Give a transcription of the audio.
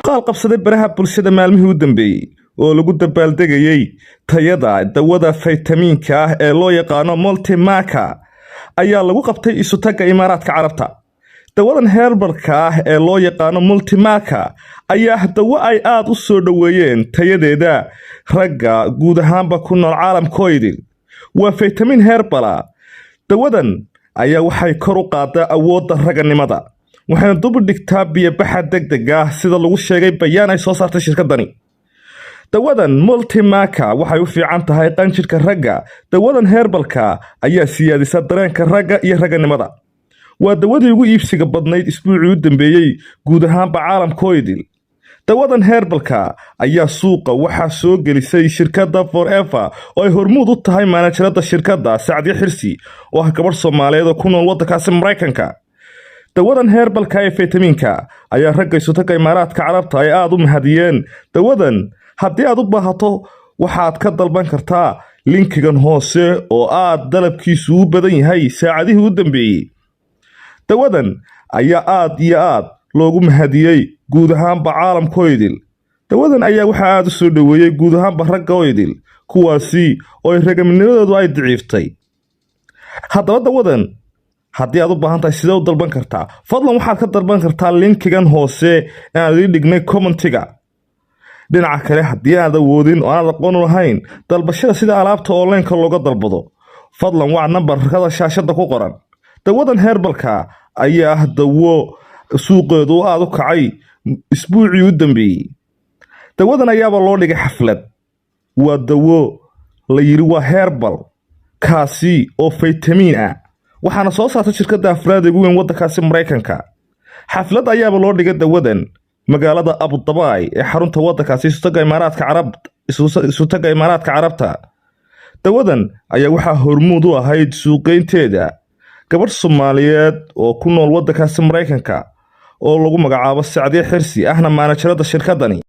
qaal qabsaday baraha bulshada maalmihii u dambeeyay oo lagu dabaaldegayay tayada dawada faytamiinka ah ee loo yaqaano multimaka ayaa lagu qabtay isutaga Imaaraadka Carabta. dawadan heerbalka ah ee loo yaqaano multimaka ayaa dawo ay aad u soo dhaweeyeen tayadeeda ragga guud ahaanba ku nool caalamkooda. waa faytamiin heerbala. dawadan ayaa waxay kor u qaadaa awoodda raganimada waxayna dub dhigtaa biyo baxa degdeg ah sida lagu sheegay bayaan ay soo saartay shirkadani. dawadan multimaka waxay u fiican tahay qanjirka ragga. dawadan heerbalka ayaa siyaadisa dareenka ragga iyo raganimada. waa dawadii ugu iibsiga badnayd isbuucii u dambeeyay guud ahaanba caalamkooda. dawadan heerbalka ayaa suuqa waxa soo gelisay shirkadda Forever oo ay hormuud u tahay managerada shirkadda Sacdiye Xirsi oo ah gabar Soomaaliyeed oo ku nool waddankaas Mareykanka. dawadan heerbalka ee faytamiinka ayaa ragga isutaga Imaaraadka Carabta ay aad u mahadiyeen. dawadan haddii aad u baahato waxaad ka dalban kartaa linkigan hoose oo aad dalabkiisu u badan yahay saacadihii u dambeeyay. dawadan ayaa aad iyo aad loogu mahadiyay guud ahaanba caalamkooda. dawadan ayaa waxa aad u soo dhaweeyay guud ahaanba raggoodil kuwaasi oo ragnimadoodu ay daciiftay. haddaba dawadan haddii aad u baahan tahay sidee u dalban kartaa fadlan waxaad ka dalban kartaa linkigan hoose ee aan idin dhignay commentiga. dhinaca kale haddii aad awoodin oo aad aqoon u lahayn dalbashada sida alaabta online-ka looga dalbado fadlan waa nambarkada shaashada ku qoran. dawadan heerbalka ayaa ah dawo suuqeedu aad u kacay isbuucii u dambeeyay. dawadan ayaaba loo dhigay xaflad. waa dawo la yiri waa heerbal kaasi oo faytamiin ah waxaana soo saartay shirkadda afraad ugu weyn waddankaasi Mareykanka. xaflad ayaaba loo dhigay dawadan magaalada Abu Dhabi ee xarunta waddankaasi isutaga Imaaraadka Carabta. dawadan ayaa waxa hormuud u ahayd suuqeynteeda gabar Soomaaliyeed oo ku nool waddankaasi Mareykanka oo lagu magacaabo Sacdiye Xirsi ahna managerada shirkadani.